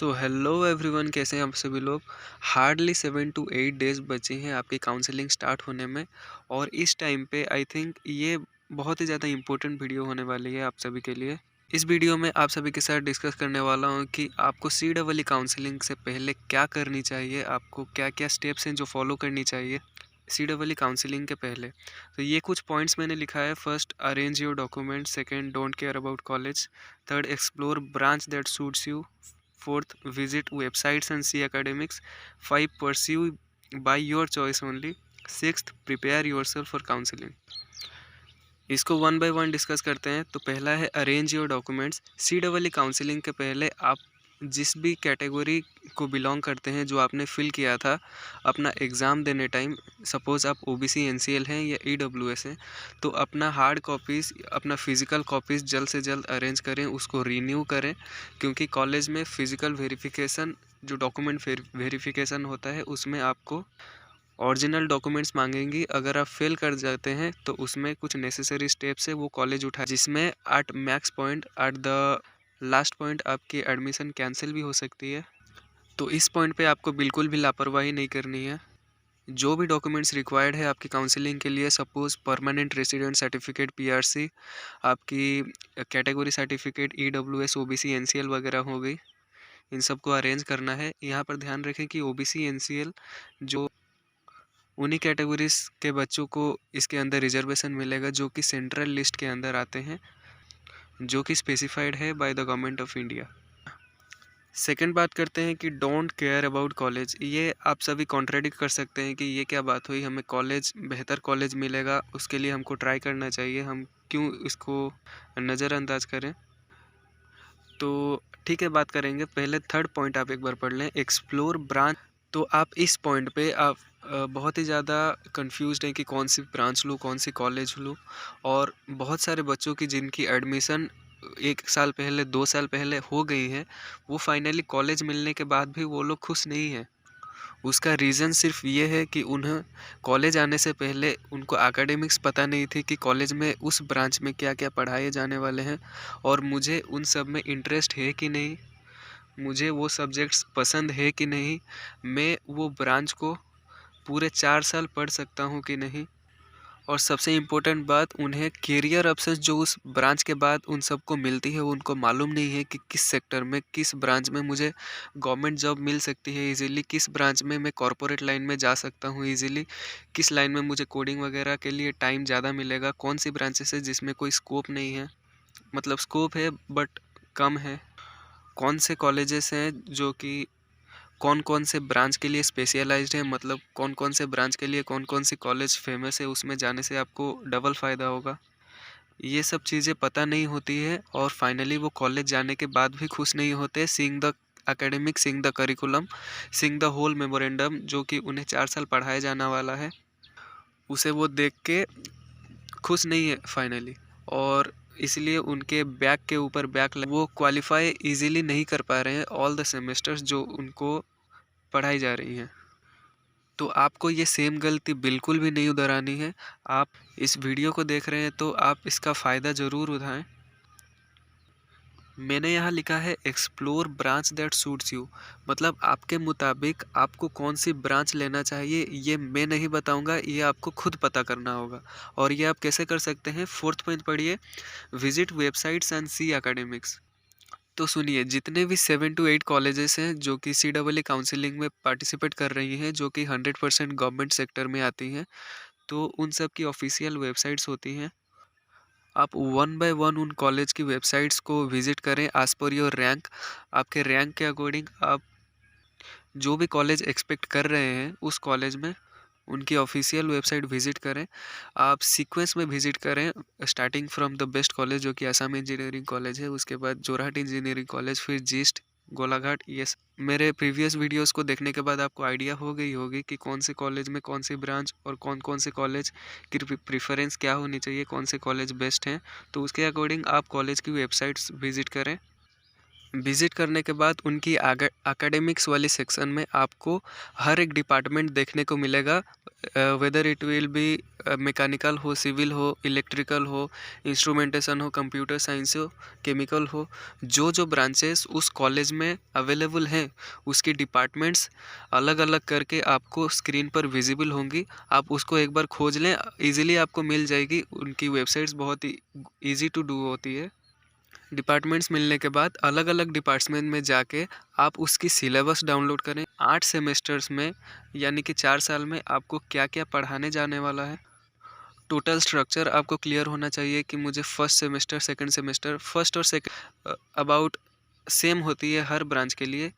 So hello everyone, कैसे हैं आप सभी लोग। हार्डली 7 to 8 डेज़ बचे हैं आपकी काउंसलिंग स्टार्ट होने में। और इस टाइम पे आई थिंक ये बहुत ही ज़्यादा इम्पोर्टेंट वीडियो होने वाली है आप सभी के लिए। इस वीडियो में आप सभी के साथ डिस्कस करने वाला हूँ कि आपको सी डबल काउंसलिंग से पहले क्या करनी चाहिए, आपको क्या क्या स्टेप्स हैं जो फॉलो करनी चाहिए सी डबल काउंसलिंग के पहले। तो ये कुछ पॉइंट्स मैंने लिखा है। First, arrange your document. Second, don't care about college. Third, explore branch that suits you. Fourth, visit websites and see academics. 5, pursue by your choice only. Sixth, prepare yourself for counseling. इसको one by one discuss करते हैं। तो पहला है arrange your documents. See double counselling के पहले आप जिस भी कैटेगरी को बिलोंग करते हैं, जो आपने फिल किया था अपना एग्ज़ाम देने टाइम, सपोज़ आप ओबीसी एनसीएल हैं या ईडब्ल्यूएस हैं, तो अपना हार्ड कॉपीज़, अपना फ़िज़िकल कॉपीज़ जल्द से जल्द अरेंज करें, उसको रीन्यू करें। क्योंकि कॉलेज में फ़िज़िकल वेरिफिकेशन, जो डॉक्यूमेंट वेरिफिकेशन होता है, उसमें आपको ओरिजिनल डॉक्यूमेंट्स मांगेंगी। अगर आप फेल कर जाते हैं तो उसमें कुछ नेसेसरी स्टेप्स है वो कॉलेज उठाए, जिसमें at max point, at the last point आपकी एडमिशन कैंसिल भी हो सकती है। तो इस पॉइंट पे आपको बिल्कुल भी लापरवाही नहीं करनी है। जो भी डॉक्यूमेंट्स रिक्वायर्ड है आपकी काउंसलिंग के लिए, suppose permanent resident certificate PRC, आपकी category certificate EWS OBC NCL वगैरह हो गई, इन सबको अरेंज करना है। यहाँ पर ध्यान रखें कि ओबीसी एनसीएल जो उन्हीं कैटेगरीज के बच्चों को इसके अंदर रिजर्वेशन मिलेगा जो कि सेंट्रल लिस्ट के अंदर आते हैं, जो कि स्पेसिफाइड है by the government of India. Second बात करते हैं कि डोंट केयर अबाउट कॉलेज। ये आप सभी कॉन्ट्राडिक्ट कर सकते हैं कि ये क्या बात हुई, हमें कॉलेज, बेहतर कॉलेज मिलेगा उसके लिए हमको ट्राई करना चाहिए, हम क्यों इसको नज़रअंदाज करें। तो ठीक है, बात करेंगे। पहले थर्ड पॉइंट आप एक बार पढ़ लें, एक्सप्लोर ब्रांच। तो आप इस पॉइंट पे आप बहुत ही ज़्यादा कंफ्यूज्ड हैं कि कौन सी ब्रांच लूँ, कौन सी कॉलेज लूँ। और बहुत सारे बच्चों की जिनकी एडमिशन 1 साल पहले, 2 साल पहले हो गई है, वो फाइनली कॉलेज मिलने के बाद भी वो लोग खुश नहीं हैं। उसका रीज़न सिर्फ ये है कि उन्हें कॉलेज आने से पहले उनको एकेडमिक्स पता नहीं थी कि कॉलेज में उस ब्रांच में क्या क्या पढ़ाए जाने वाले हैं, और मुझे उन सब में इंटरेस्ट है कि नहीं, मुझे वो सब्जेक्ट्स पसंद है कि नहीं, मैं वो ब्रांच को पूरे 4 साल पढ़ सकता हूँ कि नहीं। और सबसे इम्पोर्टेंट बात, उन्हें कैरियर ऑप्शंस जो उस ब्रांच के बाद उन सबको मिलती है, वो उनको मालूम नहीं है कि किस सेक्टर में, किस ब्रांच में मुझे गवर्नमेंट जॉब मिल सकती है इजीली, किस ब्रांच में मैं कॉरपोरेट लाइन में जा सकता हूँ इजीली, किस लाइन में मुझे कोडिंग वगैरह के लिए टाइम ज़्यादा मिलेगा, कौन सी ब्रांचेस है जिसमें कोई स्कोप नहीं है, मतलब स्कोप है बट कम है, कौन से कॉलेजेस हैं जो कि कौन कौन से ब्रांच के लिए स्पेशलाइज्ड है, मतलब कौन कौन से ब्रांच के लिए कौन कौन सी कॉलेज फेमस है, उसमें जाने से आपको डबल फ़ायदा होगा। ये सब चीज़ें पता नहीं होती है और फाइनली वो कॉलेज जाने के बाद भी खुश नहीं होते। Seeing the academic, seeing the curriculum, seeing the whole memorandum, जो कि उन्हें 4 साल पढ़ाया जाने वाला है, उसे वो देख के खुश नहीं है फाइनली। और इसलिए उनके बैक के ऊपर बैक, वो क्वालिफाई इजीली नहीं कर पा रहे हैं ऑल द सेमेस्टर्स जो उनको पढ़ाई जा रही हैं। तो आपको ये सेम गलती बिल्कुल भी नहीं दोहरानी है। आप इस वीडियो को देख रहे हैं तो आप इसका फ़ायदा ज़रूर उठाएं। मैंने यहाँ लिखा है explore branch that suits you, मतलब आपके मुताबिक आपको कौन सी ब्रांच लेना चाहिए ये मैं नहीं बताऊंगा, ये आपको खुद पता करना होगा। और ये आप कैसे कर सकते हैं, फोर्थ पॉइंट पढ़िए, visit websites and see academics. तो सुनिए, जितने भी 7 to 8 कॉलेजेस हैं जो कि सी डबल काउंसलिंग में पार्टिसिपेट कर रही हैं, जो कि 100% गवर्नमेंट सेक्टर में आती हैं, तो उन सब की ऑफिशियल वेबसाइट्स होती हैं। आप वन बाय वन उन कॉलेज की वेबसाइट्स को विजिट करें एज पर योर रैंक। आपके रैंक के अकॉर्डिंग आप जो भी कॉलेज एक्सपेक्ट कर रहे हैं उस कॉलेज में उनकी ऑफिशियल वेबसाइट विजिट करें। आप सीक्वेंस में विजिट करें, starting from the best college जो कि असम इंजीनियरिंग कॉलेज है, उसके बाद जोरहाट इंजीनियरिंग कॉलेज, फिर जीस्ट, गोलाघाट। यस, मेरे प्रीवियस वीडियोस को देखने के बाद आपको आइडिया हो गई होगी कि कौन से कॉलेज में कौन सी ब्रांच और कौन कौन से कॉलेज की प्रेफरेंस क्या होनी चाहिए, कौन से कॉलेज बेस्ट हैं। तो उसके अकॉर्डिंग आप कॉलेज की वेबसाइट्स विजिट करें। विज़िट करने के बाद उनकी एकेडमिक्स वाली सेक्शन में आपको हर एक डिपार्टमेंट देखने को मिलेगा, whether it will be mechanical हो, सिविल हो, इलेक्ट्रिकल हो, इंस्ट्रूमेंटेशन हो, कंप्यूटर साइंस हो, केमिकल हो, जो जो ब्रांचेस उस कॉलेज में अवेलेबल हैं उसकी डिपार्टमेंट्स अलग अलग करके आपको स्क्रीन पर विजिबल होंगी। आप उसको एक बार खोज लें, इजीली आपको मिल जाएगी। उनकी वेबसाइट्स बहुत ही ईजी टू डू होती है। डिपार्टमेंट्स मिलने के बाद अलग अलग डिपार्टमेंट में जाके आप उसकी सिलेबस डाउनलोड करें। 8 सेमेस्टर्स में यानी कि 4 साल में आपको क्या क्या पढ़ाने जाने वाला है, टोटल स्ट्रक्चर आपको क्लियर होना चाहिए कि मुझे first semester, second semester, first और सेकंड अबाउट सेम होती है हर ब्रांच के लिए।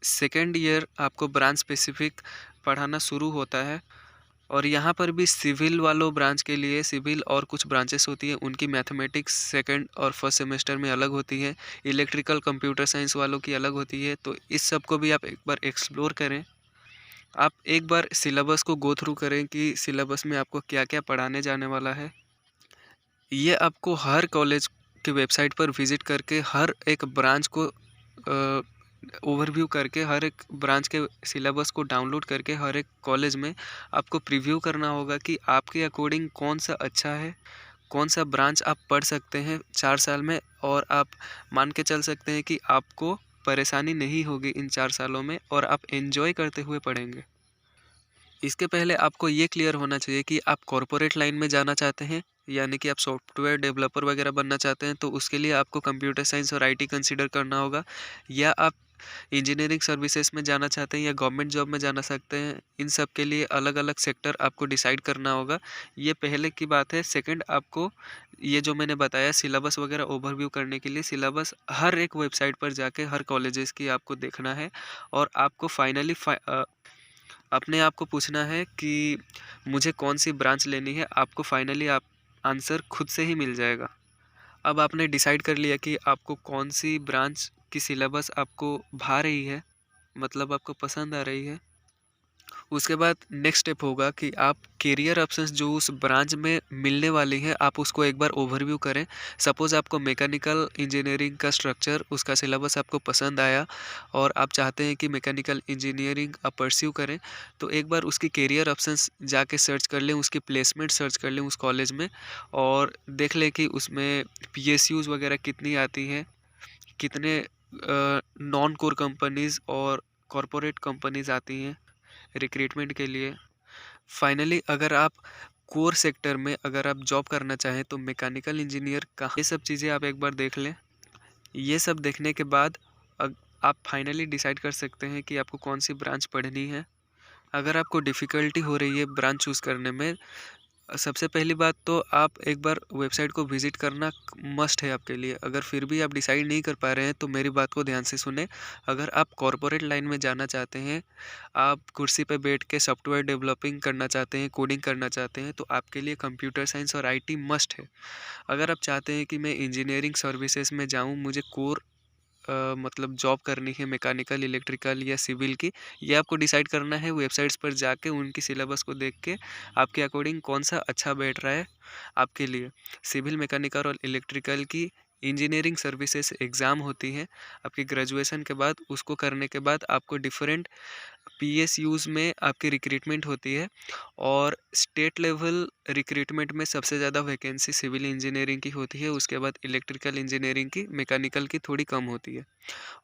सेकंड ईयर आपको ब्रांच स्पेसिफिक पढ़ाना शुरू होता है। और यहाँ पर भी सिविल वालों ब्रांच के लिए सिविल और कुछ ब्रांचेस होती हैं, उनकी मैथमेटिक्स सेकंड और फर्स्ट सेमेस्टर में अलग होती है। इलेक्ट्रिकल कंप्यूटर साइंस वालों की अलग होती है। तो इस सब को भी आप एक बार एक्सप्लोर करें। आप एक बार सिलेबस को गो थ्रू करें कि सिलेबस में आपको क्या क्या पढ़ाने जाने वाला है। ये आपको हर कॉलेज की वेबसाइट पर विजिट करके हर एक ब्रांच को ओवरव्यू करके, हर एक ब्रांच के सिलेबस को डाउनलोड करके हर एक कॉलेज में आपको प्रीव्यू करना होगा कि आपके अकॉर्डिंग कौन सा अच्छा है, कौन सा ब्रांच आप पढ़ सकते हैं 4 साल में, और आप मान के चल सकते हैं कि आपको परेशानी नहीं होगी इन 4 सालों में और आप एंजॉय करते हुए पढ़ेंगे। इसके पहले आपको ये क्लियर होना चाहिए कि आप कॉरपोरेट लाइन में जाना चाहते हैं, यानी कि आप सॉफ्टवेयर डेवलपर वगैरह बनना चाहते हैं, तो उसके लिए आपको कंप्यूटर साइंस और आईटी कंसीडर करना होगा। या आप इंजीनियरिंग सर्विसेज में जाना चाहते हैं या गवर्नमेंट जॉब में जाना सकते हैं। इन सब के लिए अलग अलग सेक्टर आपको डिसाइड करना होगा। ये पहले की बात है। सेकंड, आपको ये जो मैंने बताया सिलेबस वगैरह ओवरव्यू करने के लिए, सिलेबस हर एक वेबसाइट पर जाके हर कॉलेजेस की आपको देखना है। और आपको फाइनली अपने आप को पूछना है कि मुझे कौन सी ब्रांच लेनी है। आपको फाइनली आप आंसर खुद से ही मिल जाएगा। अब आपने डिसाइड कर लिया कि आपको कौन सी ब्रांच की सिलेबस आपको भा रही है, मतलब आपको पसंद आ रही है। उसके बाद नेक्स्ट स्टेप होगा कि आप करियर ऑप्शंस जो उस ब्रांच में मिलने वाली है, आप उसको एक बार ओवरव्यू करें। सपोज़ आपको मैकेनिकल इंजीनियरिंग का स्ट्रक्चर, उसका सिलेबस आपको पसंद आया और आप चाहते हैं कि मैकेनिकल इंजीनियरिंग आप परस्यू करें, तो एक बार उसकी करियर ऑप्शंस जाके सर्च कर लें, उसकी प्लेसमेंट सर्च कर लें उस कॉलेज में, और देख लें कि उसमें पीएसयूज़ वगैरह कितनी आती हैं, कितने नॉन कोर कंपनीज़ और कॉरपोरेट कंपनीज़ आती हैं रिक्रूटमेंट के लिए। फाइनली अगर आप कोर सेक्टर में अगर आप जॉब करना चाहें तो मैकेनिकल इंजीनियर कहाँ, ये सब चीज़ें आप एक बार देख लें। ये सब देखने के बाद आप फाइनली डिसाइड कर सकते हैं कि आपको कौन सी ब्रांच पढ़नी है। अगर आपको डिफ़िकल्टी हो रही है ब्रांच चूज़ करने में, सबसे पहली बात तो आप एक बार वेबसाइट को विज़िट करना मस्ट है आपके लिए। अगर फिर भी आप डिसाइड नहीं कर पा रहे हैं तो मेरी बात को ध्यान से सुनें। अगर आप कॉरपोरेट लाइन में जाना चाहते हैं, आप कुर्सी पे बैठ के सॉफ्टवेयर डेवलपिंग करना चाहते हैं, कोडिंग करना चाहते हैं, तो आपके लिए कंप्यूटर साइंस और आईटी मस्ट है। अगर आप चाहते हैं कि मैं इंजीनियरिंग सर्विसेज में जाऊँ, मुझे कोर मतलब जॉब करनी है मैकेनिकल, इलेक्ट्रिकल या सिविल की, ये आपको डिसाइड करना है वेबसाइट्स पर जाके उनकी सिलेबस को देख के आपके अकॉर्डिंग कौन सा अच्छा बैठ रहा है आपके लिए। सिविल, मैकेनिकल और इलेक्ट्रिकल की इंजीनियरिंग सर्विसेज एग्ज़ाम होती हैं आपकी ग्रेजुएशन के बाद। उसको करने के बाद आपको डिफरेंट पीएसयूज़ में आपकी रिक्रूटमेंट होती है, और स्टेट लेवल रिक्रूटमेंट में सबसे ज़्यादा वैकेंसी सिविल इंजीनियरिंग की होती है। उसके बाद इलेक्ट्रिकल इंजीनियरिंग की, मैकेनिकल की थोड़ी कम होती है।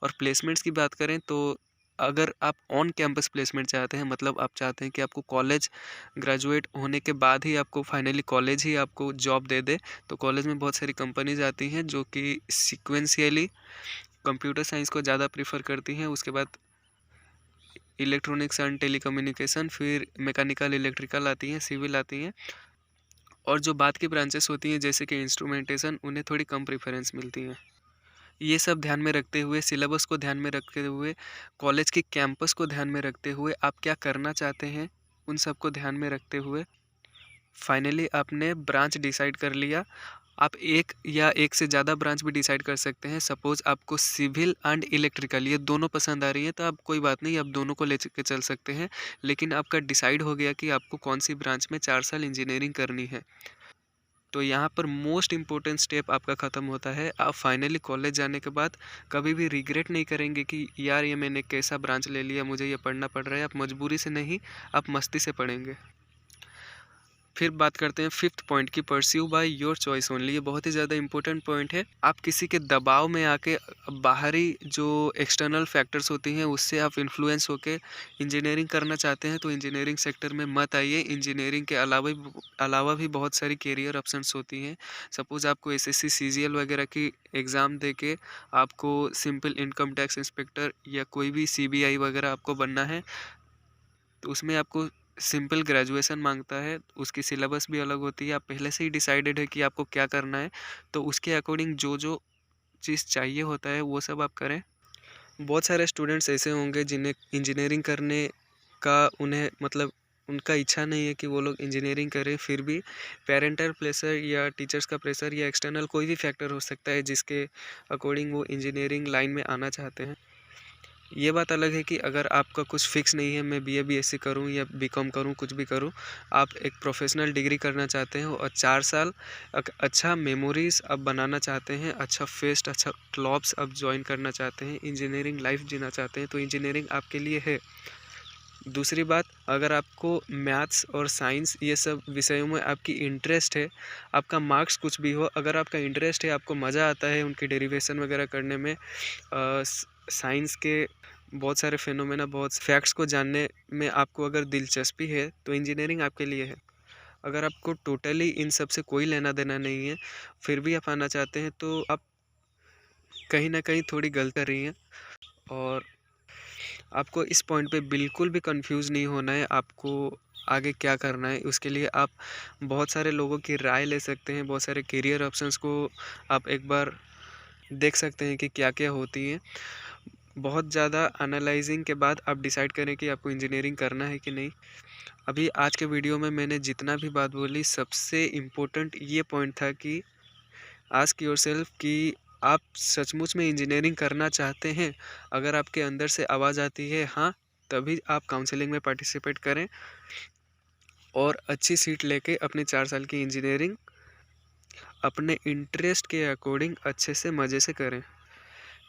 और प्लेसमेंट्स की बात करें तो अगर आप ऑन कैंपस प्लेसमेंट चाहते हैं, मतलब आप चाहते हैं कि आपको कॉलेज ग्रेजुएट होने के बाद ही आपको फाइनली कॉलेज ही आपको जॉब दे दे, तो कॉलेज में बहुत सारी कंपनीज आती हैं जो कि सिक्वेंशियली कंप्यूटर साइंस को ज़्यादा प्रीफर करती हैं। उसके बाद इलेक्ट्रॉनिक्स एंड टेलीकम्युनिकेशन, फिर मैकेनिकल, इलेक्ट्रिकल आती हैं, सिविल आती हैं। और जो बाद की ब्रांचेस होती हैं जैसे कि इंस्ट्रूमेंटेशन, उन्हें थोड़ी कम प्रेफरेंस मिलती हैं। ये सब ध्यान में रखते हुए, सिलेबस को ध्यान में रखते हुए, कॉलेज के कैंपस को ध्यान में रखते हुए, आप क्या करना चाहते हैं उन सब को ध्यान में रखते हुए फाइनली आपने ब्रांच डिसाइड कर लिया। आप एक या एक से ज़्यादा ब्रांच भी डिसाइड कर सकते हैं। सपोज़ आपको सिविल एंड इलेक्ट्रिकल ये दोनों पसंद आ रही हैं, तो आप कोई बात नहीं, आप दोनों को ले के चल सकते हैं। लेकिन आपका डिसाइड हो गया कि आपको कौन सी ब्रांच में 4 साल इंजीनियरिंग करनी है। तो यहाँ पर मोस्ट इम्पोर्टेंट स्टेप आपका ख़त्म होता है। आप फाइनली कॉलेज जाने के बाद कभी भी रिग्रेट नहीं करेंगे कि यार ये मैंने कैसा ब्रांच ले लिया, मुझे ये पढ़ना पड़ रहा है। आप मजबूरी से नहीं, आप मस्ती से पढ़ेंगे। फिर बात करते हैं फिफ्थ पॉइंट की, pursue by your choice only. ये बहुत ही ज़्यादा इंपॉर्टेंट पॉइंट है। आप किसी के दबाव में आके बाहरी जो एक्सटर्नल फैक्टर्स होती हैं उससे आप इन्फ्लुएंस होके इंजीनियरिंग करना चाहते हैं तो इंजीनियरिंग सेक्टर में मत आइए। इंजीनियरिंग के अलावा भी बहुत सारी कैरियर ऑप्शंस होती हैं। सपोज़ आपको एसएससी सीजीएल वगैरह की एग्ज़ाम दे के आपको सिंपल इनकम टैक्स इंस्पेक्टर या कोई भी सीबीआई वगैरह आपको बनना है, तो उसमें आपको सिंपल ग्रेजुएशन मांगता है। उसकी सिलेबस भी अलग होती है। आप पहले से ही डिसाइडेड है कि आपको क्या करना है, तो उसके अकॉर्डिंग जो जो चीज़ चाहिए होता है वो सब आप करें। बहुत सारे स्टूडेंट्स ऐसे होंगे जिन्हें इंजीनियरिंग करने का उन्हें मतलब उनका इच्छा नहीं है कि वो लोग इंजीनियरिंग करें, फिर भी पेरेंटल प्रेशर या टीचर्स का प्रेशर या एक्सटर्नल कोई भी फैक्टर हो सकता है जिसके अकॉर्डिंग वो इंजीनियरिंग लाइन में आना चाहते हैं। ये बात अलग है कि अगर आपका कुछ फिक्स नहीं है, मैं बीए बीएससी करूं या बीकॉम करूं, कुछ भी करूं, आप एक प्रोफेशनल डिग्री करना चाहते हो और 4 साल अच्छा मेमोरीज आप बनाना चाहते हैं, अच्छा फेस्ट, अच्छा क्लब्स आप ज्वाइन करना चाहते हैं, इंजीनियरिंग लाइफ जीना चाहते हैं, तो इंजीनियरिंग आपके लिए है। दूसरी बात, अगर आपको मैथ्स और साइंस ये सब विषयों में आपकी इंटरेस्ट है, आपका मार्क्स कुछ भी हो, अगर आपका इंटरेस्ट है, आपको मज़ा आता है उनकी डेरिवेशन वगैरह करने में, साइंस के बहुत सारे फिनोमेना, बहुत फैक्ट्स को जानने में आपको अगर दिलचस्पी है, तो इंजीनियरिंग आपके लिए है। अगर आपको टोटली इन सब से कोई लेना देना नहीं है, फिर भी आप आना चाहते हैं, तो आप कहीं ना कहीं थोड़ी गलत कर रही हैं। और आपको इस पॉइंट पे बिल्कुल भी कंफ्यूज नहीं होना है। आपको आगे क्या करना है उसके लिए आप बहुत सारे लोगों की राय ले सकते हैं, बहुत सारे करियर ऑप्शंस को आप एक बार देख सकते हैं कि क्या क्या होती हैं। बहुत ज़्यादा एनालाइजिंग के बाद आप डिसाइड करें कि आपको इंजीनियरिंग करना है कि नहीं। अभी आज के वीडियो में मैंने जितना भी बात बोली, सबसे इम्पोर्टेंट ये पॉइंट था कि आस्क योरसेल्फ कि आप सचमुच में इंजीनियरिंग करना चाहते हैं। अगर आपके अंदर से आवाज़ आती है हाँ, तभी आप काउंसलिंग में पार्टिसिपेट करें और अच्छी सीट लेके अपने 4 साल की इंजीनियरिंग अपने इंटरेस्ट के अकॉर्डिंग अच्छे से मज़े से करें।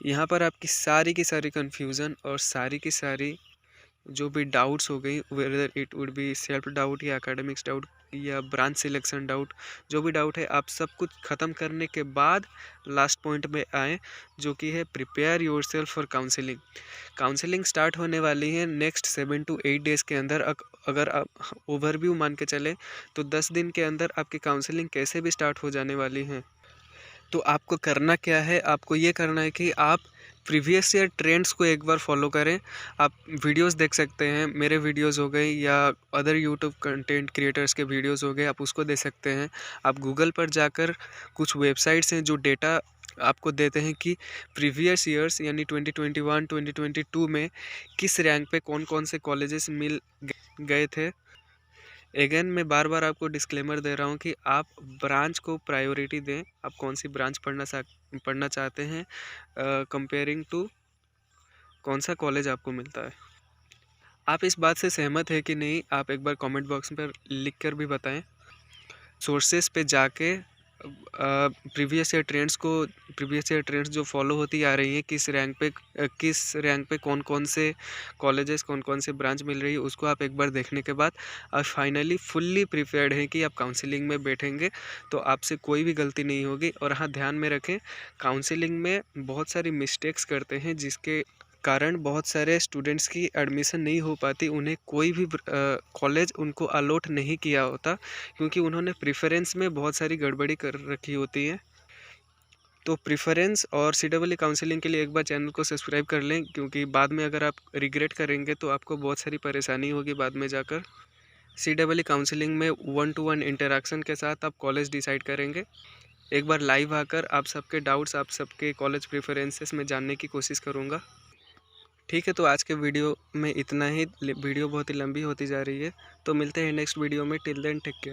यहाँ पर आपकी सारी की सारी कन्फ्यूज़न और सारी की सारी जो भी डाउट्स हो गई, whether it would be self doubt या एकेडमिक्स डाउट या ब्रांच सिलेक्शन डाउट, जो भी डाउट है आप सब कुछ ख़त्म करने के बाद लास्ट पॉइंट में आए, जो कि है prepare yourself for counselling. Counselling start होने वाली है नेक्स्ट 7 to 8 डेज़ के अंदर। अगर आप ओवरव्यू मान के चले तो 10 दिन के अंदर आपकी काउंसलिंग कैसे भी स्टार्ट हो जाने वाली है। तो आपको करना क्या है, आपको ये करना है कि आप प्रीवियस ईयर ट्रेंड्स को एक बार फॉलो करें। आप वीडियोस देख सकते हैं, मेरे वीडियोस हो गए या अदर यूट्यूब कंटेंट क्रिएटर्स के वीडियोस हो गए, आप उसको देख सकते हैं। आप गूगल पर जाकर कुछ वेबसाइट्स हैं जो डेटा आपको देते हैं कि प्रीवियस ईयर्स यानी 2021 2022 में किस रैंक पे कौन कौन से कॉलेजेस मिल गए थे। अगेन मैं बार बार आपको डिस्क्लेमर दे रहा हूँ कि आप ब्रांच को प्रायोरिटी दें। आप कौन सी ब्रांच पढ़ना चाहते हैं कंपेयरिंग टू कौन सा कॉलेज आपको मिलता है। आप इस बात से सहमत है कि नहीं, आप एक बार कमेंट बॉक्स पर लिख कर भी बताएं। सोर्सेज पे जाके प्रीवियस ईयर ट्रेंड्स जो फॉलो होती आ रही हैं, किस रैंक पे कौन कौन से कॉलेजेस, कौन कौन से ब्रांच मिल रही है, उसको आप एक बार देखने के बाद आप फाइनली फुल्ली प्रिपेयर्ड हैं कि आप काउंसलिंग में बैठेंगे तो आपसे कोई भी गलती नहीं होगी। और हाँ, ध्यान में रखें, काउंसलिंग में बहुत सारी मिस्टेक्स करते हैं जिसके कारण बहुत सारे स्टूडेंट्स की एडमिशन नहीं हो पाती। उन्हें कोई भी कॉलेज उनको अलॉट नहीं किया होता क्योंकि उन्होंने प्रेफरेंस में बहुत सारी गड़बड़ी कर रखी होती है। तो प्रेफरेंस और सीडब्ल्यू काउंसलिंग के लिए एक बार चैनल को सब्सक्राइब कर लें, क्योंकि बाद में अगर आप रिग्रेट करेंगे तो आपको बहुत सारी परेशानी होगी बाद में जाकर। सीडब्ल्यू काउंसलिंग में 1-to-1 इंटरेक्शन के साथ आप कॉलेज डिसाइड करेंगे। एक बार लाइव आकर आप सबके डाउट्स, आप सबके कॉलेज प्रेफरेंसेस में जानने की कोशिश करूँगा। ठीक है, तो आज के वीडियो में इतना ही। वीडियो बहुत ही लंबी होती जा रही है, तो मिलते हैं नेक्स्ट वीडियो में। Till then take care.